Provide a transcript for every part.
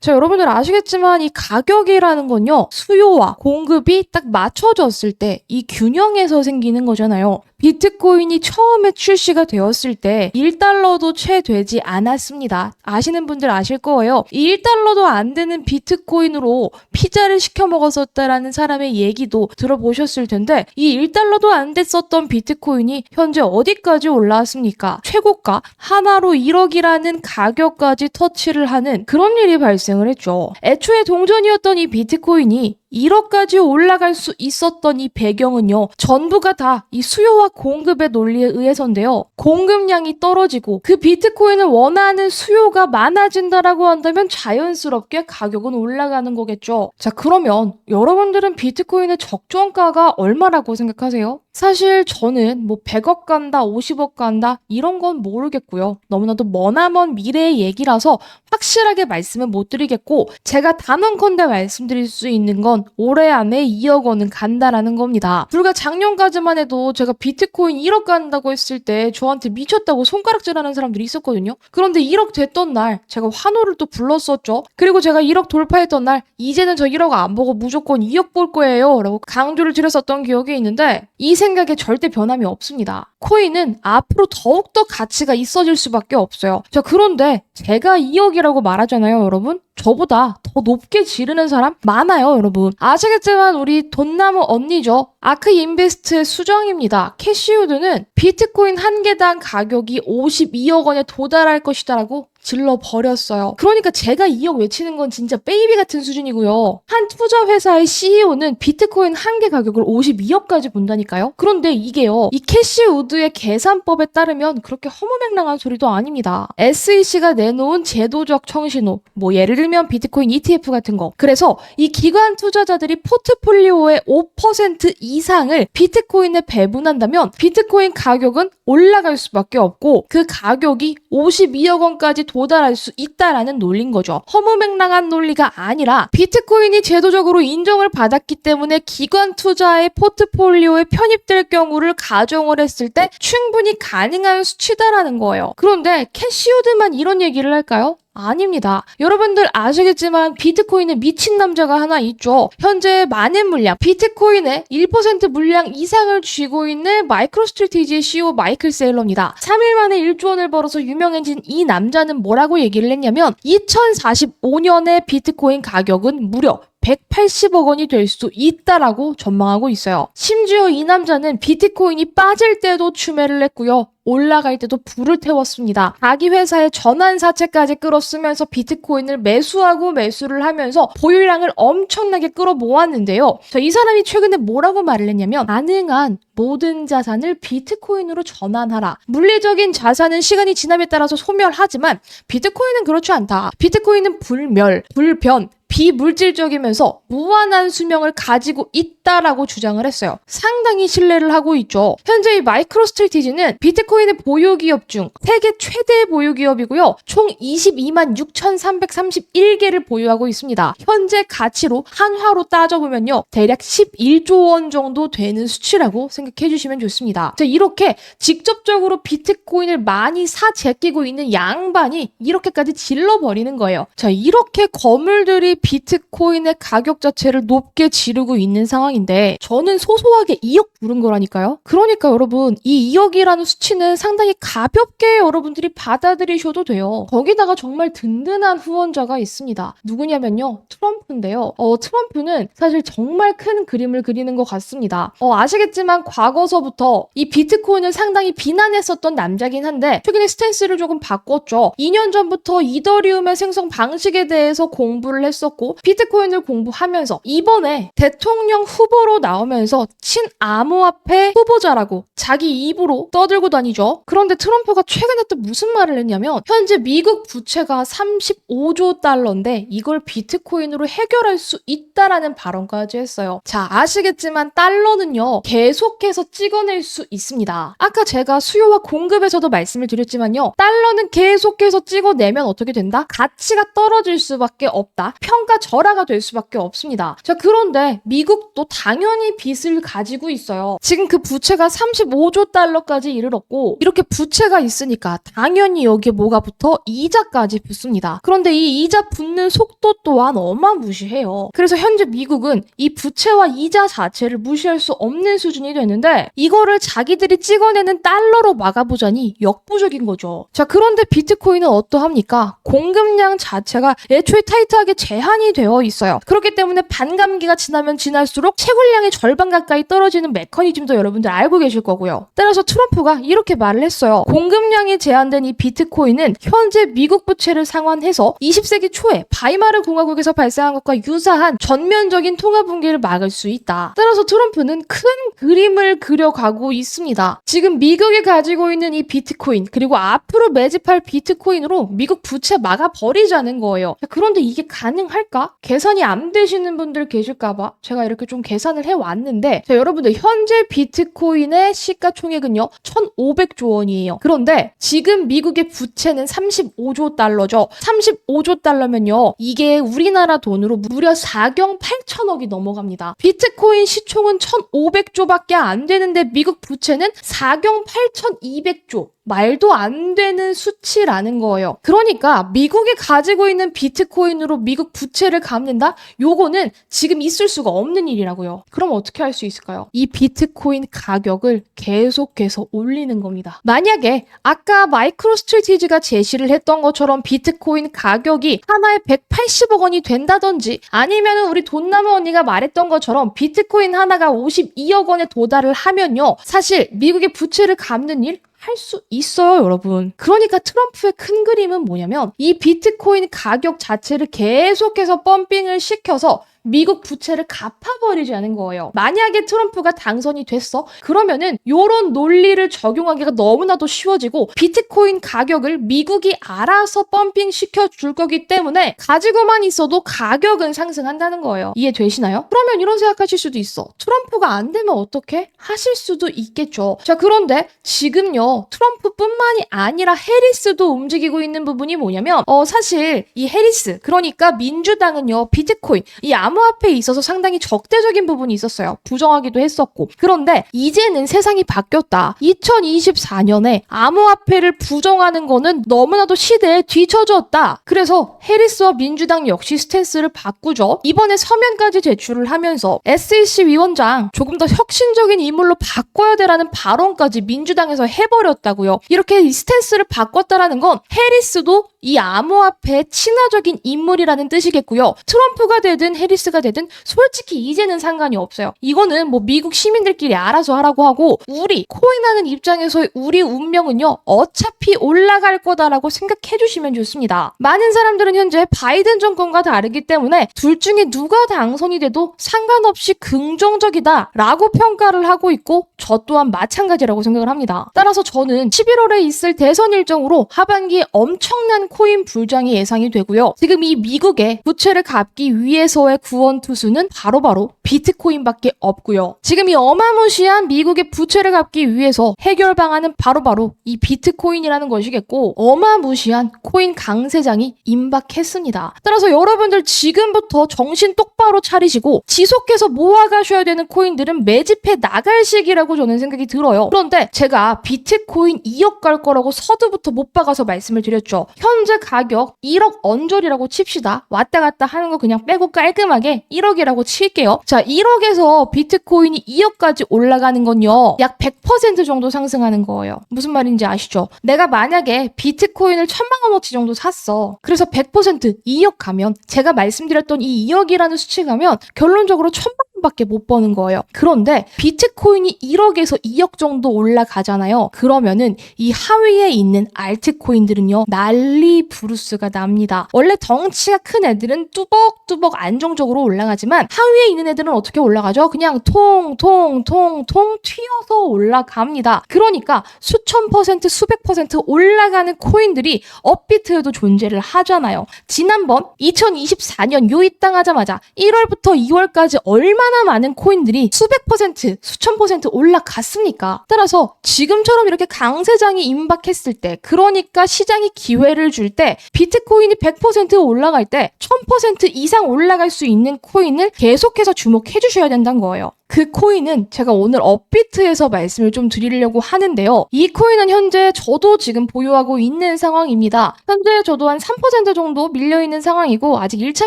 자, 여러분들 아시겠지만 이 가격이라는 건요, 수요와 공급이 딱 맞춰졌을 때 이 균형에서 생기는 거잖아요. 비트코인이 처음에 출시가 되었을 때 1달러도 채 되지 않았습니다. 아시는 분들 아실 거예요. 이 1달러도 안 되는 비트코인으로 피자를 시켜 먹었었다라는 사람의 얘기도 들어보셨을 텐데, 이 1달러도 안 됐었던 비트코인이 현재 어디까지 올라왔습니까? 최고가 하나로 1억이라는 가격까지 터치를 하는 그런 일이 발생을 했죠. 애초에 동전이었던 이 비트코인이 1억까지 올라갈 수 있었던 이 배경은요, 전부가 다 이 수요와 공급의 논리에 의해서인데요. 공급량이 떨어지고 그 비트코인을 원하는 수요가 많아진다라고 한다면 자연스럽게 가격은 올라가는 거겠죠. 자, 그러면 여러분들은 비트코인의 적정가가 얼마라고 생각하세요? 사실 저는 뭐 100억 간다, 50억 간다 이런 건 모르겠고요. 너무나도 머나먼 미래의 얘기라서 확실하게 말씀은 못 드리겠고, 제가 단언컨대 말씀드릴 수 있는 건 올해 안에 2억 원은 간다라는 겁니다. 불과 작년까지만 해도 제가 비트코인 1억 간다고 했을 때 저한테 미쳤다고 손가락질하는 사람들이 있었거든요. 그런데 1억 됐던 날 제가 환호를 또 불렀었죠. 그리고 제가 1억 돌파했던 날 이제는 저 1억 안 보고 무조건 2억 볼 거예요 라고 강조를 드렸었던 기억이 있는데, 이 생각에 절대 변함이 없습니다. 코인은 앞으로 더욱더 가치가 있어질 수밖에 없어요. 자, 그런데 제가 2억이라고 말하잖아요, 여러분. 저보다 더 높게 지르는 사람 많아요, 여러분. 아시겠지만 우리 돈나무 언니죠. 아크인베스트의 수정입니다. 캐시우드는 비트코인 한 개당 가격이 52억 원에 도달할 것이다라고 질러버렸어요. 그러니까 제가 2억 외치는 건 진짜 베이비 같은 수준이고요. 한 투자 회사의 CEO는 비트코인 한 개 가격을 52억까지 본다니까요. 그런데 이게요, 이 캐시우드의 계산법에 따르면 그렇게 허무맹랑한 소리도 아닙니다. SEC가 내놓은 제도적 청신호, 뭐 예를 들면 비트코인 ETF 같은 거. 그래서 이 기관 투자자들이 포트폴리오의 5% 이상을 비트코인에 배분한다면 비트코인 가격은 올라갈 수밖에 없고, 그 가격이 52억 원까지 도달할 수 있다라는 논리인 거죠. 허무맹랑한 논리가 아니라 비트코인이 제도적으로 인정을 받았기 때문에 기관 투자의 포트폴리오에 편입될 경우를 가정을 했을 때 충분히 가능한 수치다라는 거예요. 그런데 캐시우드만 이런 얘기를 할까요? 아닙니다. 여러분들 아시겠지만 비트코인에 미친 남자가 하나 있죠. 현재 많은 물량, 비트코인의 1% 물량 이상을 쥐고 있는 마이크로스트래티지의 CEO 마이클 세일러입니다. 3일 만에 1조 원을 벌어서 유명해진 이 남자는 뭐라고 얘기를 했냐면, 2045년에 비트코인 가격은 무려 180억 원이 될 수 있다라고 전망하고 있어요. 심지어 이 남자는 비트코인이 빠질 때도 추매를 했고요. 올라갈 때도 불을 태웠습니다. 자기 회사의 전환사채까지 끌어쓰면서 비트코인을 매수하고 매수를 하면서 보유량을 엄청나게 끌어모았는데요. 이 사람이 최근에 뭐라고 말을 했냐면, 가능한 모든 자산을 비트코인으로 전환하라. 물리적인 자산은 시간이 지남에 따라서 소멸하지만 비트코인은 그렇지 않다. 비트코인은 불멸, 불변, 비물질적이면서 무한한 수명을 가지고 있다라고 주장을 했어요. 상당히 신뢰를 하고 있죠. 현재 이 마이크로스트래티지는 비트코인의 보유기업 중 세계 최대 보유기업이고요. 총 22만 6,331개를 보유하고 있습니다. 현재 가치로 한화로 따져보면요, 대략 11조 원 정도 되는 수치라고 생각해 주시면 좋습니다. 자, 이렇게 직접적으로 비트코인을 많이 제끼고 있는 양반이 이렇게까지 질러버리는 거예요. 자, 이렇게 거물들이 비트코인의 가격 자체를 높게 지르고 있는 상황인데, 저는 소소하게 2억 부른 거라니까요. 그러니까 여러분, 이 2억이라는 수치는 상당히 가볍게 여러분들이 받아들이셔도 돼요. 거기다가 정말 든든한 후원자가 있습니다. 누구냐면요, 트럼프인데요. 트럼프는 사실 정말 큰 그림을 그리는 것 같습니다. 아시겠지만 과거서부터 이 비트코인을 상당히 비난했었던 남자긴 한데, 최근에 스탠스를 조금 바꿨죠. 2년 전부터 이더리움의 생성 방식에 대해서 공부를 했었고, 비트코인을 공부하면서 이번에 대통령 후보로 나오면서 친암호화폐 후보자라고 자기 입으로 떠들고 다니죠. 그런데 트럼프가 최근에 또 무슨 말을 했냐면, 현재 미국 부채가 35조 달러인데 이걸 비트코인으로 해결할 수 있다라는 발언까지 했어요. 자, 아시겠지만 달러는요, 계속해서 찍어낼 수 있습니다. 아까 제가 수요와 공급에서도 말씀을 드렸지만요, 달러는 계속해서 찍어내면 어떻게 된다? 가치가 떨어질 수밖에 없다. 평가 절하가 될 수밖에 없습니다. 자, 그런데 미국도 당연히 빚을 가지고 있어요. 지금 그 부채가 35조 달러까지 이르렀고, 있고 이렇게 부채가 있으니까 당연히 여기에 뭐가 붙어? 이자까지 붙습니다. 그런데 이 이자 붙는 속도 또한 어마무시해요. 그래서 현재 미국은 이 부채와 이자 자체를 무시할 수 없는 수준이 되는데 이거를 자기들이 찍어내는 달러로 막아보자니 역부족인 거죠. 자, 그런데 비트코인은 어떠합니까? 공급량 자체가 애초에 타이트하게 제한이 되어 있어요. 그렇기 때문에 반감기가 지나면 지날수록 채굴량의 절반 가까이 떨어지는 메커니즘도 여러분들 알고 계실 거고요. 따라서 트럼프가 이렇게 말을 했어요. 공급량이 제한된 이 비트코인은 현재 미국 부채를 상환해서 20세기 초에 바이마르 공화국에서 발생한 것과 유사한 전면적인 통화 붕괴를 막을 수 있다. 따라서 트럼프는 큰 그림을 그려가고 있습니다. 지금 미국이 가지고 있는 이 비트코인 그리고 앞으로 매집할 비트코인으로 미국 부채 막아버리자는 거예요. 그런데 이게 가능할까? 계산이 안 되시는 분들 계실까봐 제가 이렇게 좀 계산을 해왔는데 자, 여러분들 현재 비트코인의 시가총액은요 1,500조 원이에요. 그런데 지금 미국의 부채는 35조 달러죠. 35조 달러면요 이게 우리나라 돈으로 무려 4경 8천억이 넘어갑니다. 비트코인 시총은 1,500조밖에 안 되는데 미국 부채는 4경 8,200조. 말도 안 되는 수치라는 거예요. 그러니까 미국이 가지고 있는 비트코인으로 미국 부채를 갚는다? 요거는 지금 있을 수가 없는 일이라고요. 그럼 어떻게 할 수 있을까요? 이 비트코인 가격을 계속해서 올리는 겁니다. 만약에 아까 마이크로스트래티지가 제시를 했던 것처럼 비트코인 가격이 하나에 180억 원이 된다든지 아니면 우리 돈나무 언니가 말했던 것처럼 비트코인 하나가 52억 원에 도달을 하면요. 사실 미국의 부채를 갚는 일 할 수 있어요, 여러분. 그러니까 트럼프의 큰 그림은 뭐냐면 이 비트코인 가격 자체를 계속해서 펌핑을 시켜서 미국 부채를 갚아버리자는 거예요. 만약에 트럼프가 당선이 됐어? 그러면은 요런 논리를 적용하기가 너무나도 쉬워지고 비트코인 가격을 미국이 알아서 펌핑 시켜줄 거기 때문에 가지고만 있어도 가격은 상승한다는 거예요. 이해되시나요? 그러면 이런 생각하실 수도 있어. 트럼프가 안 되면 어떻게? 하실 수도 있겠죠. 자, 그런데 지금요 트럼프뿐만이 아니라 해리스도 움직이고 있는 부분이 뭐냐면 사실 이 해리스 그러니까 민주당은요 비트코인 이 암호화폐에 있어서 상당히 적대적인 부분이 있었어요. 부정하기도 했었고. 그런데 이제는 세상이 바뀌었다. 2024년에 암호화폐를 부정하는 거는 너무나도 시대에 뒤처졌다. 그래서 해리스와 민주당 역시 스탠스를 바꾸죠. 이번에 서면까지 제출을 하면서 SEC 위원장 조금 더 혁신적인 인물로 바꿔야 되라는 발언까지 민주당에서 해버렸다고요. 이렇게 이 스탠스를 바꿨다라는 건 해리스도 이 암호화폐의 친화적인 인물이라는 뜻이겠고요. 트럼프가 되든 해리스가 되든 솔직히 이제는 상관이 없어요. 이거는 뭐 미국 시민들끼리 알아서 하라고 하고 우리 코인하는 입장에서의 우리 운명은요. 어차피 올라갈 거다라고 생각해 주시면 좋습니다. 많은 사람들은 현재 바이든 정권과 다르기 때문에 둘 중에 누가 당선이 돼도 상관없이 긍정적이다라고 평가를 하고 있고 저 또한 마찬가지라고 생각을 합니다. 따라서 저는 11월에 있을 대선 일정으로 하반기에 엄청난 코인 불장이 예상이 되고요. 지금 이 미국의 부채를 갚기 위해서의 구원 투수는 바로바로 비트코인밖에 없고요. 지금 이 어마무시한 미국의 부채를 갚기 위해서 해결 방안은 바로바로 이 비트코인이라는 것이겠고 어마무시한 코인 강세장이 임박했습니다. 따라서 여러분들 지금부터 정신 똑바로 차리시고 지속해서 모아가셔야 되는 코인들은 매집해 나갈 시기라고 저는 생각이 들어요. 그런데 제가 비트코인 2억 갈 거라고 서두부터 못 박아서 말씀을 드렸죠. 현재 가격 1억 언저리라고 칩시다. 왔다 갔다 하는 거 그냥 빼고 깔끔하게 1억이라고 칠게요. 자, 1억에서 비트코인이 2억까지 올라가는 건요. 약 100% 정도 상승하는 거예요. 무슨 말인지 아시죠? 내가 만약에 비트코인을 1,000만 원어치 정도 샀어. 그래서 100% 2억 가면 제가 말씀드렸던 이 2억이라는 수치 가면 결론적으로 1,000만 원밖에 못 버는 거예요. 그런데 비트코인이 1억에서 2억 정도 올라가잖아요. 그러면은 이 하위에 있는 알트코인들은요. 난리 부르스가 납니다. 원래 덩치가 큰 애들은 뚜벅뚜벅 안정적으로 올라가지만 하위에 있는 애들은 어떻게 올라가죠? 그냥 통통통통 튀어서 올라갑니다. 그러니까 수천 퍼센트 수백 퍼센트 올라가는 코인들이 업비트에도 존재를 하잖아요. 지난번 2024년 요 입당하자마자 1월부터 2월까지 얼마나 많은 코인들이 수백 퍼센트 수천 퍼센트 올라갔습니까? 따라서 지금처럼 이렇게 강세장이 임박했을 때 그러니까 시장이 기회를 줄 때 비트코인이 100% 올라갈 때 1000% 이상 올라갈 수 있는 코인을 계속해서 주목해 주셔야 된다는 거예요. 그 코인은 제가 오늘 업비트에서 말씀을 좀 드리려고 하는데요. 이 코인은 현재 저도 지금 보유하고 있는 상황입니다. 현재 저도 한 3% 정도 밀려있는 상황이고 아직 1차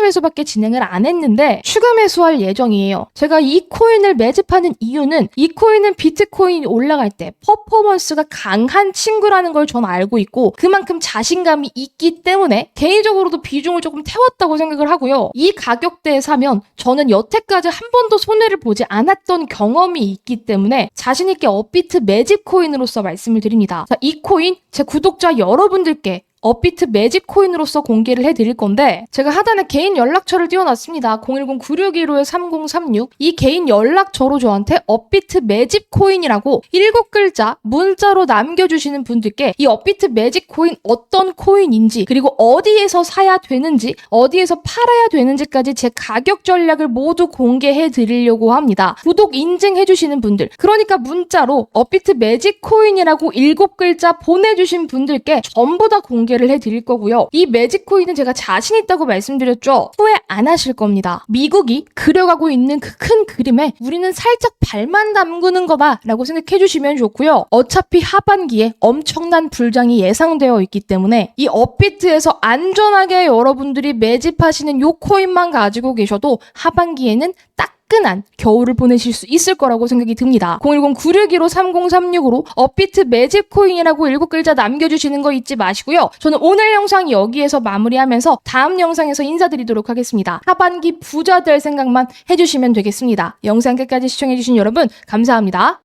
매수밖에 진행을 안 했는데 추가 매수할 예정이에요. 제가 이 코인을 매집하는 이유는 이 코인은 비트코인이 올라갈 때 퍼포먼스가 강한 친구라는 걸 전 알고 있고 그만큼 자신감이 있기 때문에 개인적으로도 비중을 조금 태웠다고 생각을 하고요. 이 가격대에 사면 저는 여태까지 한 번도 손해를 보지 않았던 경험이 있기 때문에 자신있게 업비트 매집 코인으로서 말씀을 드립니다. 자, 이 코인 제 구독자 여러분들께 업비트 매집 코인으로서 공개를 해드릴 건데 제가 하단에 개인 연락처를 띄워놨습니다. 010-9615-3036 이 개인 연락처로 저한테 업비트 매집 코인이라고 7글자 문자로 남겨주시는 분들께 이 업비트 매집 코인 어떤 코인인지 그리고 어디에서 사야 되는지 어디에서 팔아야 되는지까지 제 가격 전략을 모두 공개해 드리려고 합니다. 구독 인증해주시는 분들 그러니까 문자로 업비트 매집 코인이라고 7글자 보내주신 분들께 전부 다 공개를 해드릴 거고요. 이 매직코인은 제가 자신 있다고 말씀드렸죠. 후회 안 하실 겁니다. 미국이 그려가고 있는 그 큰 그림에 우리는 살짝 발만 담그는 거다 라고 생각해 주시면 좋고요. 어차피 하반기에 엄청난 불장이 예상되어 있기 때문에 이 업비트에서 안전하게 여러분들이 매집하시는 요 코인만 가지고 계셔도 하반기에는 따끈한 겨울을 보내실 수 있을 거라고 생각이 듭니다. 010-9615-3036으로 업비트 매집 코인이라고 7글자 남겨주시는 거 잊지 마시고요. 저는 오늘 영상 여기에서 마무리하면서 다음 영상에서 인사드리도록 하겠습니다. 하반기 부자 될 생각만 해주시면 되겠습니다. 영상 끝까지 시청해주신 여러분 감사합니다.